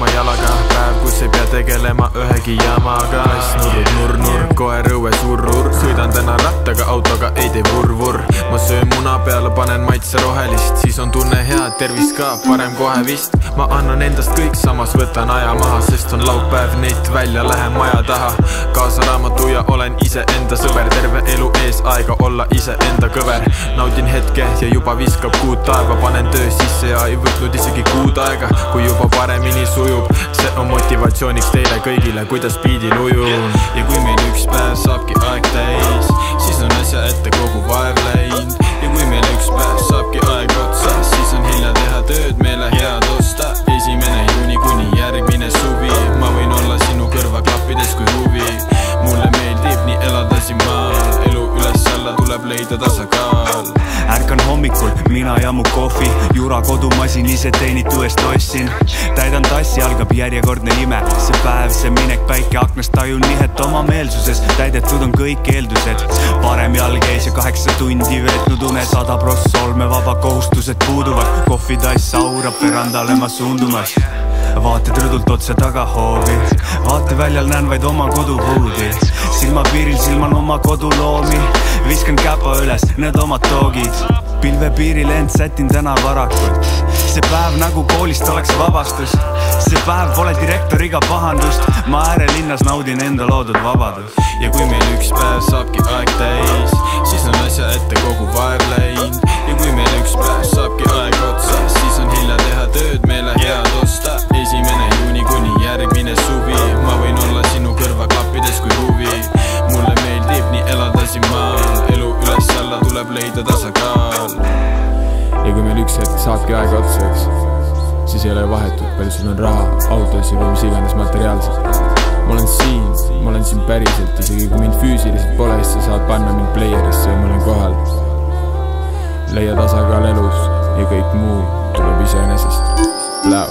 oma jalaga. Päev, kus ei pea tegelema ühegi jamaga. Nurr, koer õue surrur. Sõidan täna rattaga, autoga ei tee vurr. Ma söön muna peale, panen maitse rohelist. Siis on tunne hea, tervist ka, parem kohe vist. Ma annan endast kõik, samas võtan aja maha, sest on laupäev, neitt välja, lähen maja taha. Kaasa raamatu ja olen ise enda sõber. Terve elu ees aega olla ise enda kõver. Naudin hetke ja juba viskab kuud taeva. Panen töö sisse ja ei võtnud isegi kuud aega. Kui juba paremini sujub, see on motivatsiooniks teile kõigile, kuidas biidil ujun. Ja kui meil üks päev saabki aeg täis, siis on asja ette kogu vaev läinud. Ja kui meil üks päev saabki aeg otsa, siis on hilja teha tööd, meele head osta. 1. juuni kuni järgmine suvi, ma võin olla sinu kõrvaklappides kui huvi. Mulle meeldib nii elada siin maal, elu üles-alla tuleb leida tasakaal. Ärkan hommikul, mina ja mu kohvi, Jura kodumasin ise teenitu eest ostsin. Täidan tassi, algab järjekordne ime. See päev, see minek, päike aknast, tajun nihet oma meelsuses. Täidetud on kõik eeldused, parem jalg ees ja 8 tundi veetnud une. 100% olmevaba, kohustused puuduvad. Kohvitass saurab verandale ma suundumas. Vaated rõdult otse tagahoovi, vaateväljal näen vaid oma kodupuudi. Silmapiiril silman oma koduloomi, viskan käpa üles, need omad toogid. Pilvepiiril end sätin täna varakult. See päev nagu koolist oleks vabastus. See päev pole direktoriga pahandust. Ma äärelinnas naudin enda loodud vabadust. Ja kui meil üks päev saabki aeg täis, siis on asja ette kogu vaev läinud. Ja kui meil üks päev saabki aeg otsa, siis on hilja teha tööd, meele head osta. 1. juuni kuni järgmine suvi, ma võin olla sinu kõrvaklappides kui huvi. Mulle meeldib nii elada siin maal, elu üles-alla tuleb leida tasakaal. Ja kui meil üks hetk saabki aeg otsa, eks, siis ei ole vahetult, palju sul on raha, autosid või mis iganes materiaalselt. Ma olen siin päriselt, isegi kui mind füüsiliselt pole, siis sa saad panna mind playerisse ja ma olen kohal. Leia tasakaal elus ja kõik muu tuleb iseenesest. Blau.